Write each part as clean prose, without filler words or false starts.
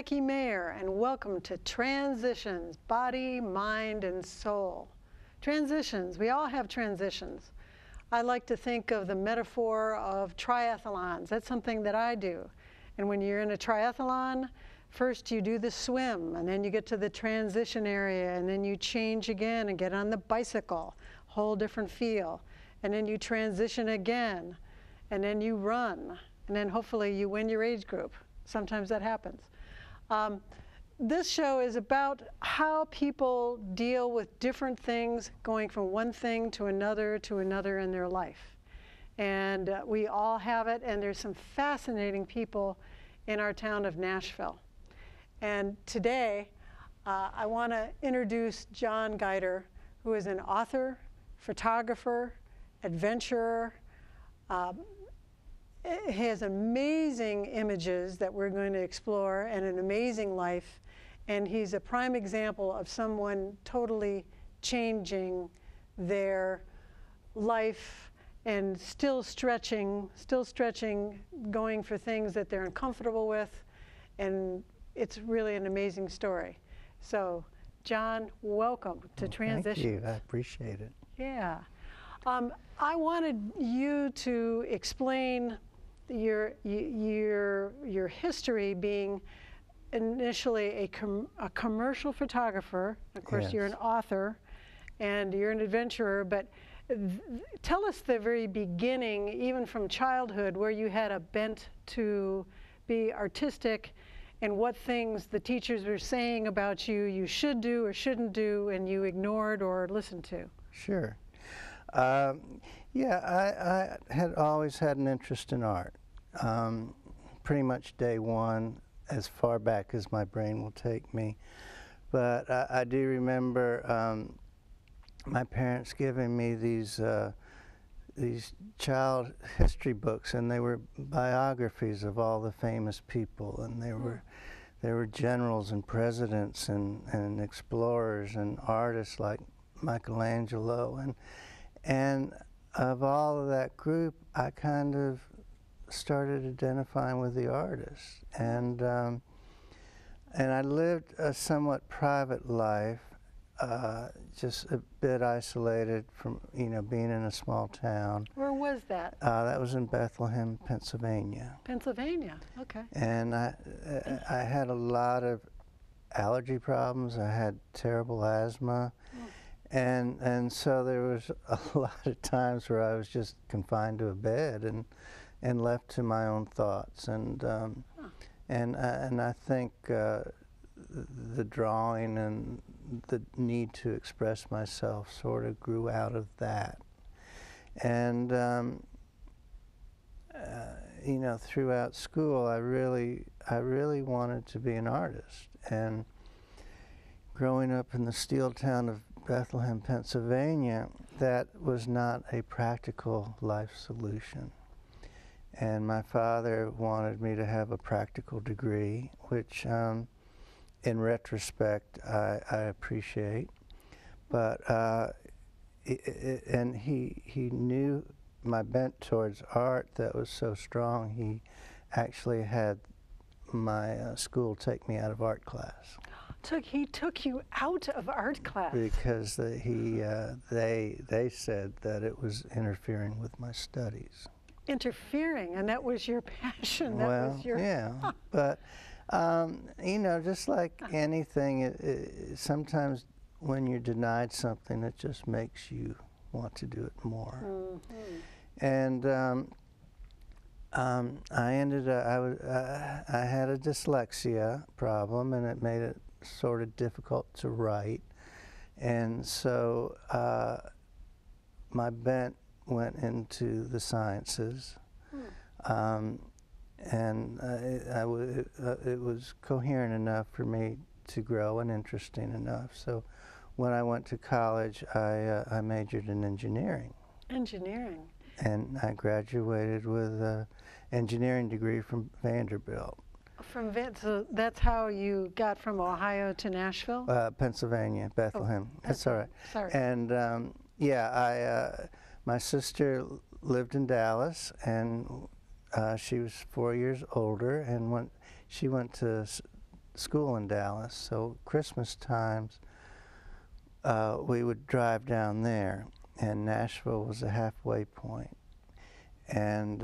Jackie Mayer, and welcome to Transitions, Body, Mind, and Soul. Transitions, we all have transitions. I like to think of the metaphor of triathlons. That's something that I do. And when you're in a triathlon, first you do the swim, and then you get to the transition area, and then you change again and get on the bicycle, whole different feel. And then you transition again, and then you run, and then hopefully you win your age group. Sometimes that happens. This show is about how people deal with different things, going from one thing to another in their life. And we all have it, and there's some fascinating people in our town of Nashville. And today, I want to introduce John Guider, who is an author, photographer, adventurer. He has amazing images that we're going to explore and an amazing life. And he's a prime example of someone totally changing their life and still stretching, going for things that they're uncomfortable with. And it's really an amazing story. So, John, welcome to Transitions. Thank you. I appreciate it. Yeah. I wanted you to explain your history, being initially a commercial photographer. Of course, Yes. You're an author and you're an adventurer, but tell us the very beginning, even from childhood, where you had a bent to be artistic and what things the teachers were saying about you you should do or shouldn't do and you ignored or listened to. Sure. Yeah, I had always had an interest in art. Pretty much day one, as far back as my brain will take me. But I do remember my parents giving me these child history books, and they were biographies of all the famous people, and they were generals and presidents and explorers and artists like Michelangelo, and of all of that group, I kind of started identifying with the artists, and I lived a somewhat private life, just a bit isolated from being in a small town. Where was that? That was in Bethlehem, Pennsylvania. Pennsylvania, okay. And I had a lot of allergy problems. I had terrible asthma. And so there was a lot of times where I was just confined to a bed and left to my own thoughts. And I think the drawing and the need to express myself sort of grew out of that. And throughout school, I really wanted to be an artist. And growing up in the steel town of Bethlehem, Pennsylvania, that was not a practical life solution. And my father wanted me to have a practical degree, which in retrospect I appreciate. But and he knew my bent towards art that was so strong, he actually had my school take me out of art class. He took you out of art class? Because they said that it was interfering with my studies. Interfering, and that was your passion. That Well, was your yeah, but just like anything, sometimes when you're denied something, it just makes you want to do it more. Mm-hmm. And I ended up, I had a dyslexia problem, and it made it sort of difficult to write, and so my bent went into the sciences, and it was coherent enough for me to grow and interesting enough. So when I went to college, I majored in engineering. Engineering. And I graduated with an engineering degree from Vanderbilt. So that's how you got from Ohio to Nashville? Pennsylvania, Bethlehem. Oh, that's all right. Sorry. And my sister lived in Dallas, and she was 4 years older. And when she went to school in Dallas, so Christmas times we would drive down there, and Nashville was a halfway point. And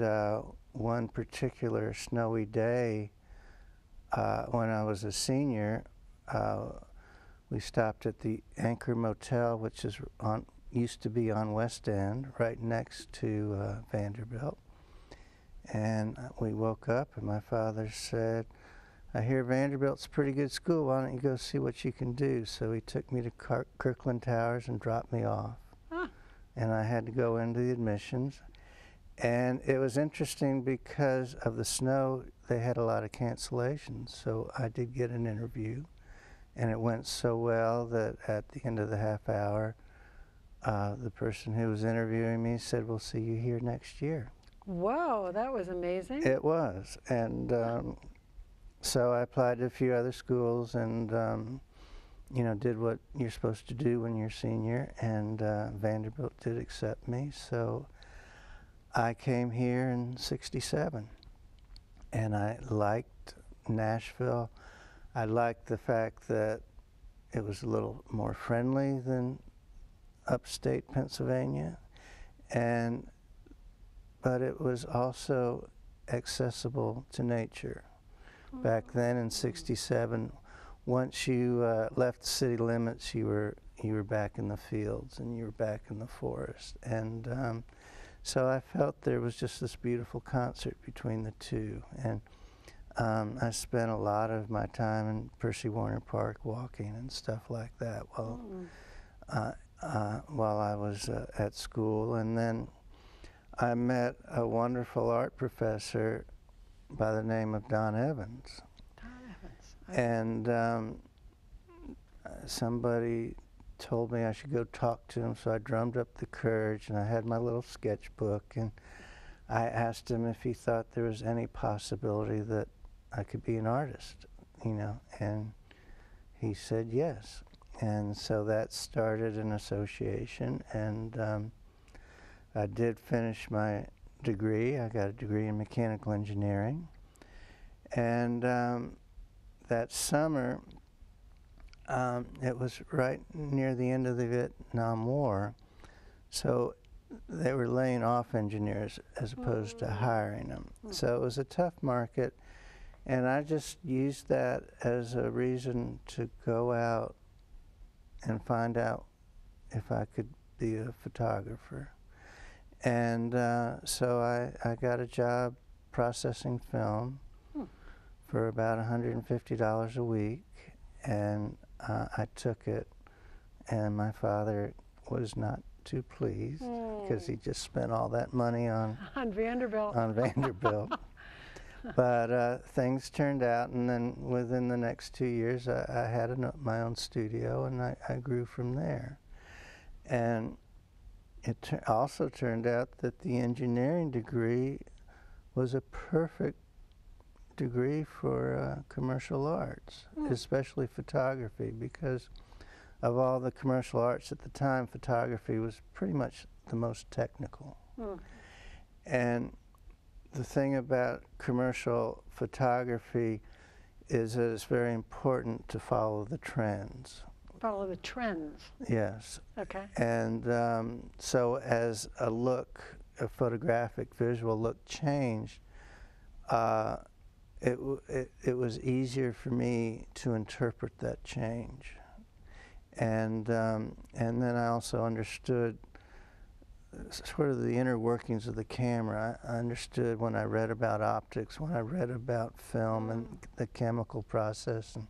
one particular snowy day, when I was a senior, we stopped at the Anchor Motel, which is used to be on West End, right next to Vanderbilt. And we woke up, and my father said, "I hear Vanderbilt's a pretty good school. Why don't you go see what you can do?" So he took me to Kirkland Towers and dropped me off. Huh. And I had to go into the admissions. And it was interesting because of the snow, they had a lot of cancellations. So I did get an interview, and it went so well that at the end of the half hour, the person who was interviewing me said, "We'll see you here next year." Whoa, that was amazing. It was. And so I applied to a few other schools and, you know, did what you're supposed to do when you're a senior, and Vanderbilt did accept me. So I came here in '67, and I liked Nashville. I liked the fact that it was a little more friendly than upstate Pennsylvania, but it was also accessible to nature. Back then in '67, once you left the city limits, you were back in the fields and you were back in the forest. And so I felt there was just this beautiful concert between the two. And I spent a lot of my time in Percy Warner Park walking and stuff like that while I was at school. And then I met a wonderful art professor by the name of Don Evans. Don Evans. Okay. And somebody told me I should go talk to him, so I drummed up the courage, and I had my little sketchbook, and I asked him if he thought there was any possibility that I could be an artist, you know, and he said yes. And so that started an association, and I did finish my degree. I got a degree in mechanical engineering. And that summer, it was right near the end of the Vietnam War, so they were laying off engineers as opposed to hiring them. So it was a tough market, and I just used that as a reason to go out and find out if I could be a photographer. And so I got a job processing film for about $150 a week, and I took it, and my father was not too pleased because he just spent all that money on Vanderbilt. On Vanderbilt. But things turned out, and then within the next 2 years, I had my own studio, and I grew from there. And it also turned out that the engineering degree was a perfect degree for commercial arts, especially photography, because of all the commercial arts at the time, photography was pretty much the most technical. And the thing about commercial photography is that it's very important to follow the trends. Follow the trends. Yes. Okay. And so as a photographic visual look changed, it was easier for me to interpret that change. And then I also understood sort of the inner workings of the camera. I understood when I read about optics, when I read about film and the chemical process, and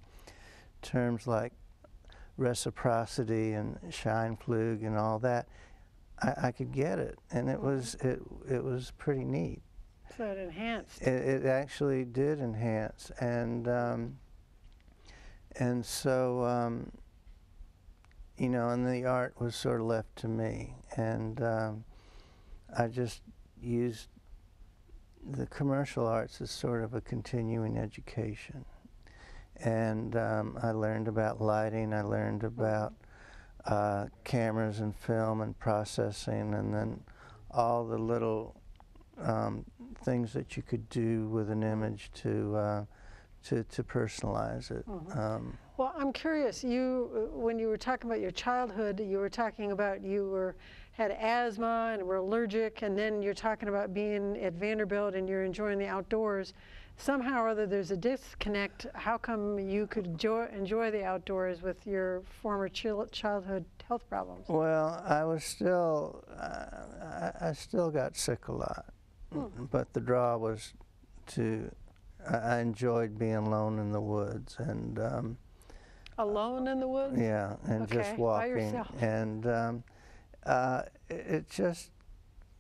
terms like reciprocity and Scheinflug and all that, I could get it, and it was pretty neat. So it enhanced. It actually did enhance, and so you know, and the art was sort of left to me, and I just used the commercial arts as sort of a continuing education. And I learned about lighting, I learned about cameras and film and processing, and then all the little things that you could do with an image to to personalize it. Well, I'm curious, when you were talking about your childhood, you were talking about had asthma and were allergic, and then you're talking about being at Vanderbilt and you're enjoying the outdoors. Somehow or other there's a disconnect. How come you could enjoy the outdoors with your former childhood health problems? Well, I still got sick a lot, but the draw was I enjoyed being alone in the woods and alone in the woods? Yeah, and okay, just walking. by yourself. And it just,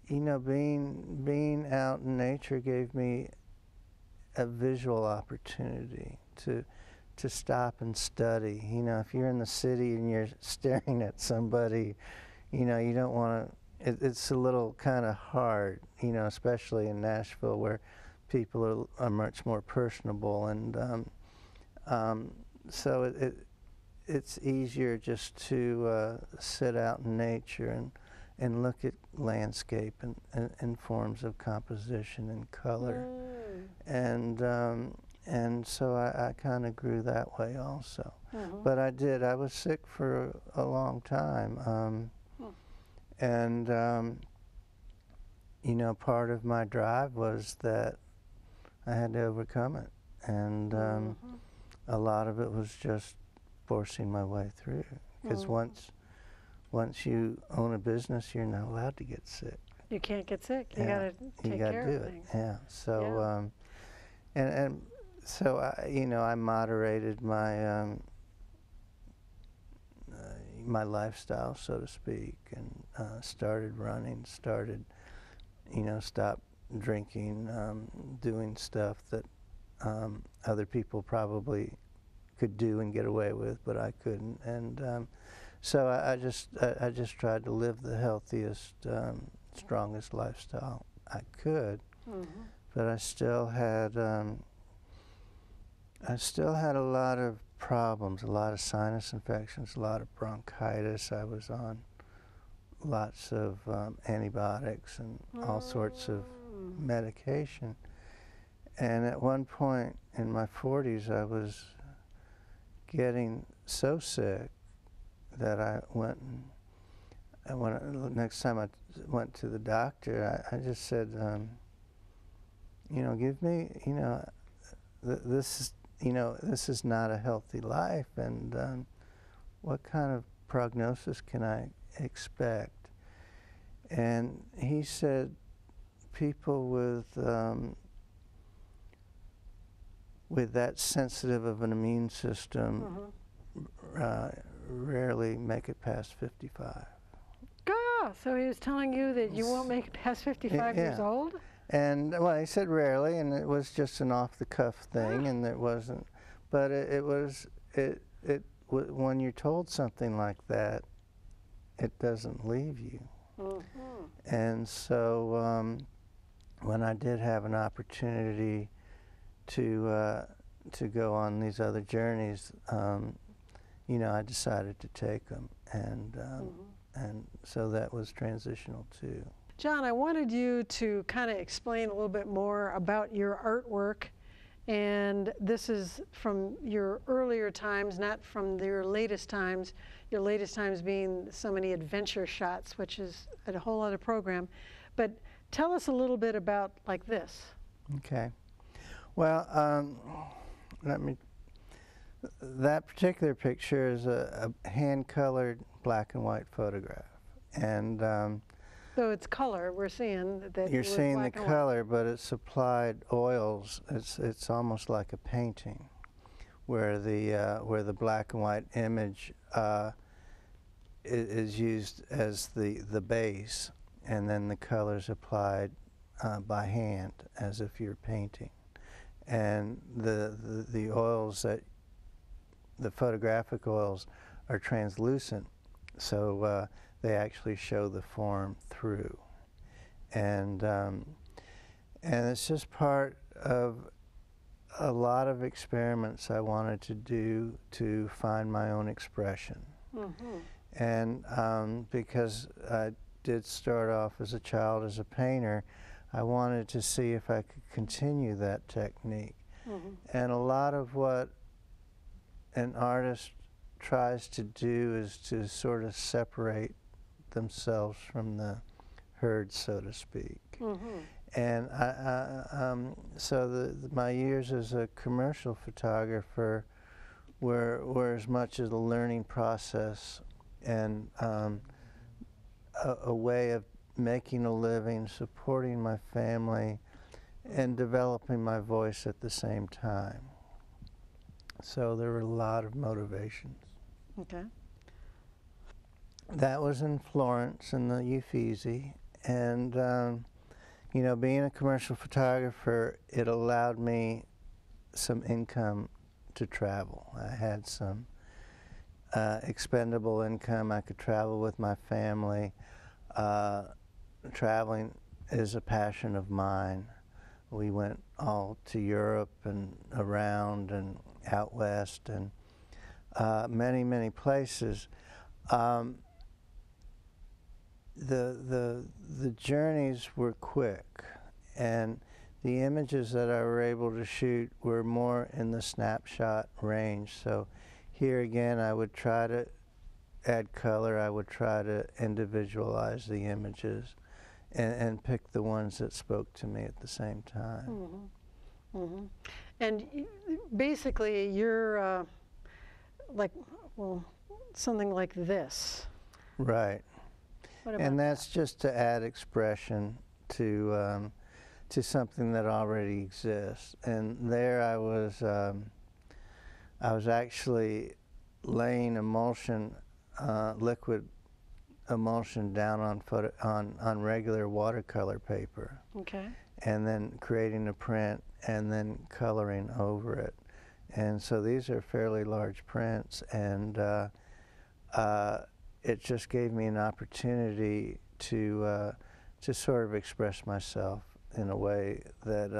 you know, being out in nature gave me a visual opportunity to stop and study. You know, if you're in the city and you're staring at somebody, you know, you don't want to. It's a little kind of hard, you know, especially in Nashville where people are much more personable, and so it's easier just to sit out in nature and look at landscape and forms of composition and color, and so I kind of grew that way also. But I was sick for a long time, and you know, part of my drive was that I had to overcome it, and a lot of it was just forcing my way through. Because once you own a business, you're not allowed to get sick. You can't get sick. You got to take care of things. Yeah. So and so you know, I moderated my my lifestyle, so to speak, and started running. You know, stopped drinking, doing stuff that other people probably could do and get away with, but I couldn't. And so I just tried to live the healthiest, strongest lifestyle I could. But I still had a lot of problems, a lot of sinus infections, a lot of bronchitis. I was on lots of antibiotics and all sorts of medication. And at one point in my 40s, I was getting so sick that next time I went to the doctor, I just said, you know, give me, you know, this is not a healthy life, and what kind of prognosis can I expect? And he said, people with that sensitive of an immune system rarely make it past 55. So he was telling you that you won't make it past 55 years old? And, well, he said rarely, and it was just an off-the-cuff thing, and it wasn't, but when you're told something like that, it doesn't leave you. And so when I did have an opportunity to go on these other journeys, you know, I decided to take them, and so that was transitional too. John, I wanted you to kind of explain a little bit more about your artwork, and this is from your earlier times, not from your latest times being so many adventure shots, which is a whole other program. But tell us a little bit about like this. Okay. Well, that particular picture is a hand-colored black and white photograph, and so it's color. We're seeing that you're seeing the color, but it's applied oils. It's almost like a painting, where the black and white image is used as the base, and then the colors applied by hand, as if you're painting. And the oils the photographic oils are translucent, so they actually show the form through. And it's just part of a lot of experiments I wanted to do to find my own expression. And because I did start off as a child as a painter, I wanted to see if I could continue that technique. And a lot of what an artist tries to do is to sort of separate themselves from the herd, so to speak. And so my years as a commercial photographer were as much as a learning process and a way of making a living, supporting my family, and developing my voice at the same time. So there were a lot of motivations. Okay. That was in Florence in the Uffizi, and you know, being a commercial photographer, it allowed me some income to travel. I had some expendable income. I could travel with my family. Traveling is a passion of mine. We went all to Europe and around and out west and many, many places. The journeys were quick, and the images that I were able to shoot were more in the snapshot range. So here again, I would try to add color. I would try to individualize the images and pick the ones that spoke to me at the same time. And basically, you're like, well, something like this. Right. And that's just to add expression to something that already exists. And there I was actually laying emulsion, liquid emulsion down on regular watercolor paper. Okay. And then creating a print and then coloring over it. And so these are fairly large prints, and it just gave me an opportunity to sort of express myself in a way that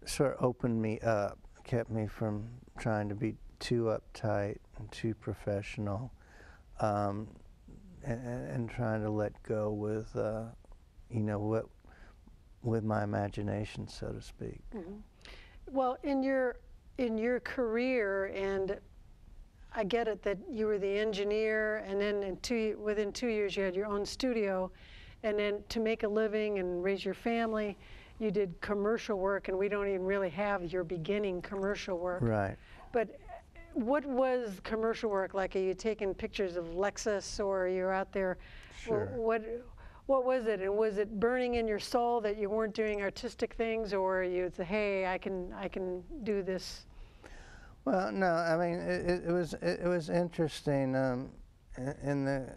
sort of opened me up, kept me from trying to be too uptight and too professional, and trying to let go with, you know, with my imagination, so to speak. Well, in your career, and I get it that you were the engineer, and then within 2 years you had your own studio, and then to make a living and raise your family, you did commercial work, and we don't even really have your beginning commercial work. Right. But what was commercial work like? Are you taking pictures of Lexus, or you're out there? Sure. What was it? And was it burning in your soul that you weren't doing artistic things, or you say, hey, I can do this? Well, no, I mean, it was interesting. In the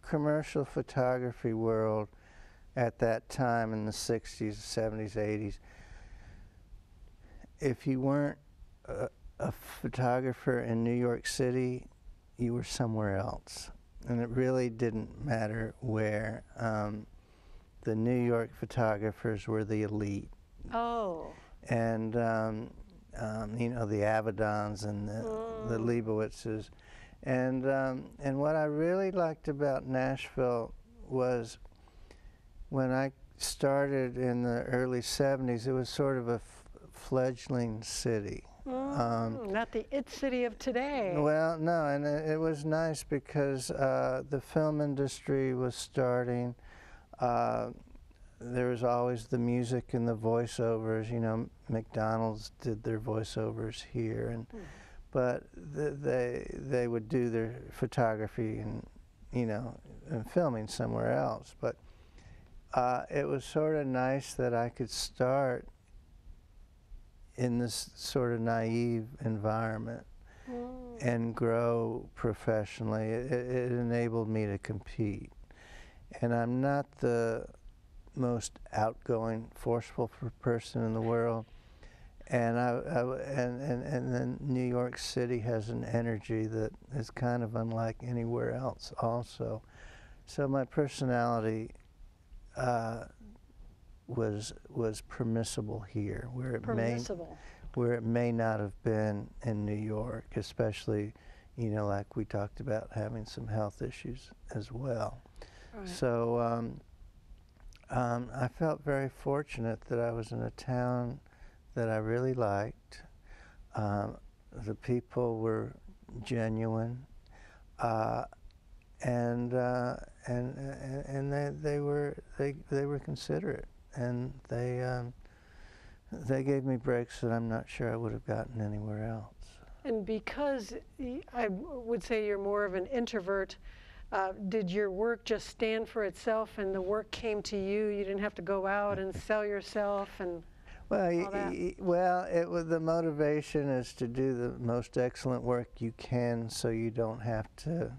commercial photography world at that time in the 60s, 70s, 80s, if you weren't a photographer in New York City, you were somewhere else. And it really didn't matter where. The New York photographers were the elite. Oh. And you know, the Avedons and the Leibowitzes. And what I really liked about Nashville was when I started in the early 70s, it was sort of a fledgling city. Not the it city of today. Well, no, and it was nice because the film industry was starting. There was always the music and the voiceovers. You know, McDonald's did their voiceovers here, and but they would do their photography and, you know, and filming somewhere else. But it was sort of nice that I could start in this sort of naive environment and grow professionally. It enabled me to compete. And I'm not the most outgoing, forceful person in the world. And and then New York City has an energy that is kind of unlike anywhere else also. So my personality was permissible here, where it may not have been in New York, especially, you know, like we talked about having some health issues as well. Right. So I felt very fortunate that I was in a town that I really liked. The people were genuine, and they were considerate, and they gave me breaks that I'm not sure I would have gotten anywhere else. And because I would say you're more of an introvert, did your work just stand for itself and the work came to you? You didn't have to go out and sell yourself and Well, all that? well, it was the motivation is to do the most excellent work you can, so you don't have to,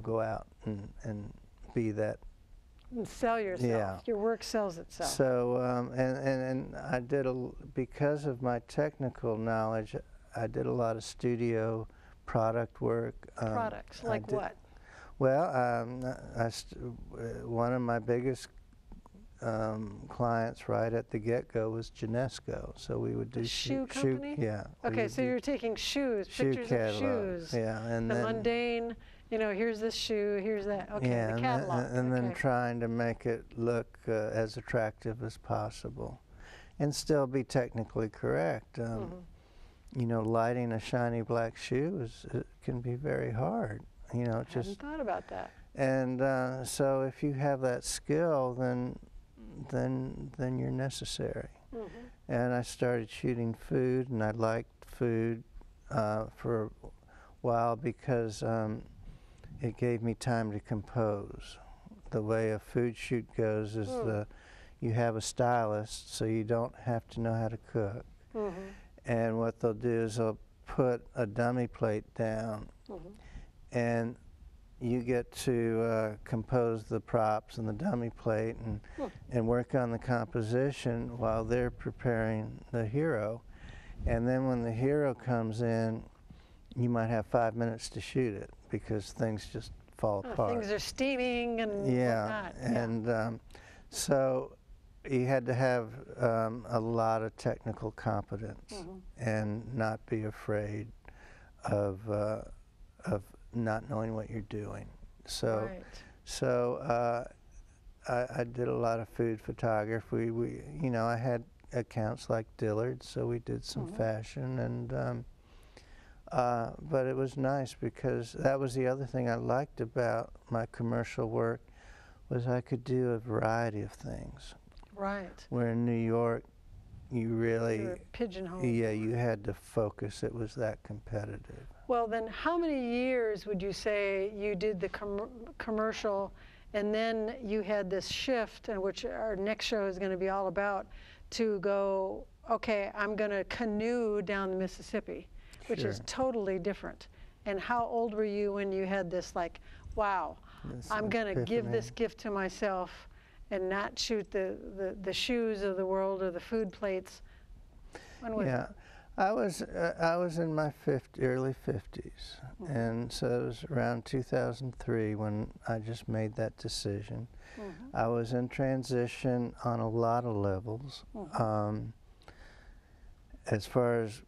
go out and be that. And sell yourself. Yeah. Your work sells itself. So, and I did because of my technical knowledge, I did a lot of studio product work. Products, like what? Well, one of my biggest clients right at the get-go was Genesco. So we would do The shoe company? Yeah. Okay, so you're taking shoes, pictures of shoes. Yeah, and the then mundane, here's this shoe, here's that. Okay, yeah, the catalog. and then Okay. trying to make it look as attractive as possible, and still be technically correct. Lighting a shiny black shoe can be very hard. I hadn't thought about that. And so if you have that skill, then you're necessary. And I started shooting food, and I liked food for a while because it gave me time to compose. The way a food shoot goes is you have a stylist, so you don't have to know how to cook. And what they'll do is they'll put a dummy plate down, and you get to compose the props and the dummy plate and work on the composition while they're preparing the hero. And then when the hero comes in, you might have 5 minutes to shoot it because things just fall apart. Things are steaming and whatnot. And so you had to have a lot of technical competence and not be afraid of not knowing what you're doing. So, I did a lot of food photography. I had accounts like Dillard's, so we did some fashion, and but it was nice because that was the other thing I liked about my commercial work was I could do a variety of things. Right. Where in New York, you were pigeonholed. Yeah, you had to focus. It was that competitive. Well, then how many years would you say you did the commercial, and then you had this shift, which our next show is going to be all about, to go, okay, I'm going to canoe down the Mississippi, which is totally different. And how old were you when you had this, like, wow, I'm going to give this gift to myself and not shoot the shoes of the world or the food plates? When was it? I was in my early 50s, and so it was around 2003 when I just made that decision. I was in transition on a lot of levels. As far as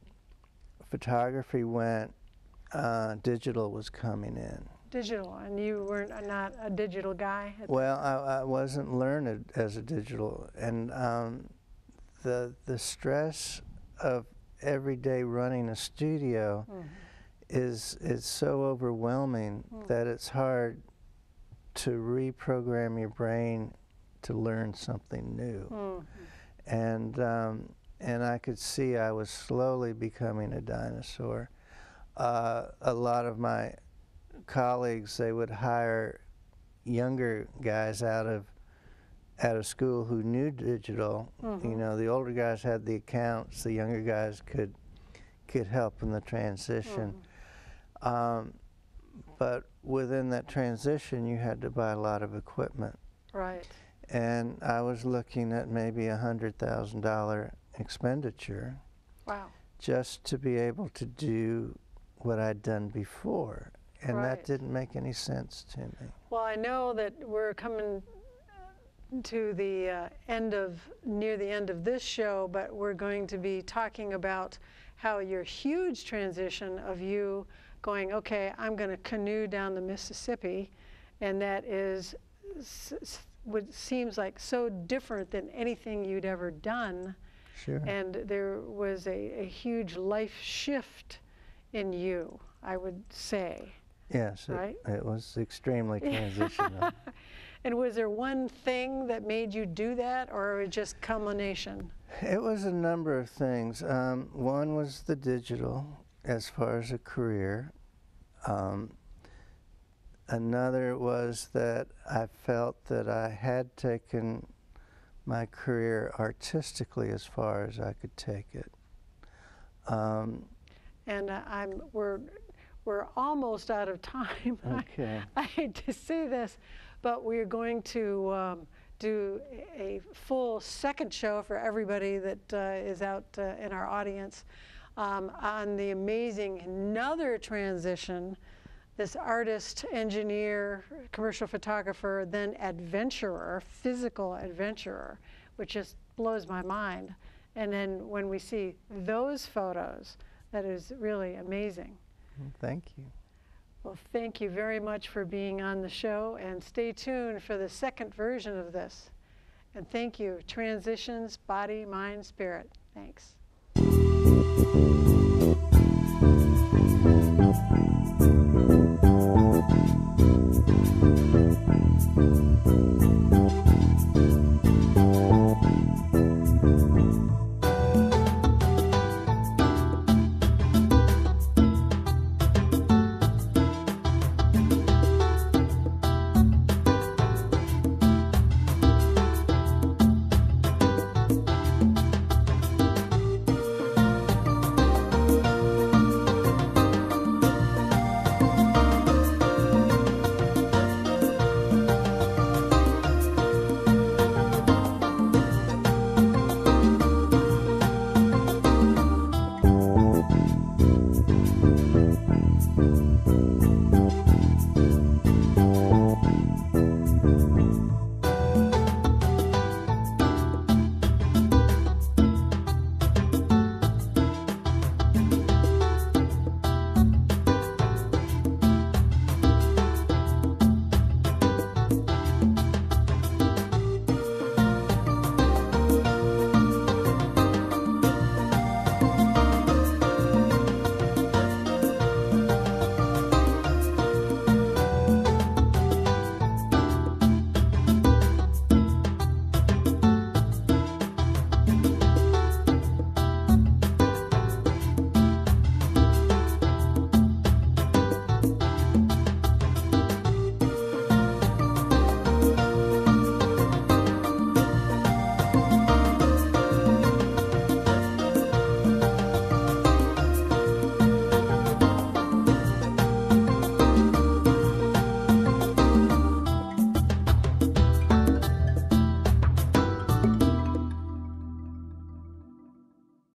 photography went, digital was coming in. Digital, and you were not a digital guy? Well, I wasn't learned as a digital, and the stress of every day running a studio is so overwhelming that it's hard to reprogram your brain to learn something new. And I could see I was slowly becoming a dinosaur. A lot of my colleagues, they would hire younger guys out of school who knew digital. The older guys had the accounts, the younger guys could help in the transition. But within that transition, you had to buy a lot of equipment. Right. And I was looking at maybe $100,000 expenditure. Wow. Just to be able to do what I'd done before. And that didn't make any sense to me. Well, I know that we're coming to the near the end of this show, but we're going to be talking about how your huge transition of you going, okay, I'm going to canoe down the Mississippi, and that seems like so different than anything you'd ever done. Sure. And there was a huge life shift in you, I would say. Yes, Right? it was extremely transitional. And was there one thing that made you do that, or was it just culmination? It was a number of things. One was the digital, as far as a career. Another was that I felt that I had taken my career artistically as far as I could take it. And we're almost out of time. Okay. I hate to say this, but we're going to do a full second show for everybody that is out in our audience on the amazing another transition, this artist, engineer, commercial photographer, then adventurer, physical adventurer, which just blows my mind. And then when we see those photos, that is really amazing. Thank you. Well, thank you very much for being on the show, and stay tuned for the second version of this. And thank you, Transitions, Body, Mind, Spirit. Thanks.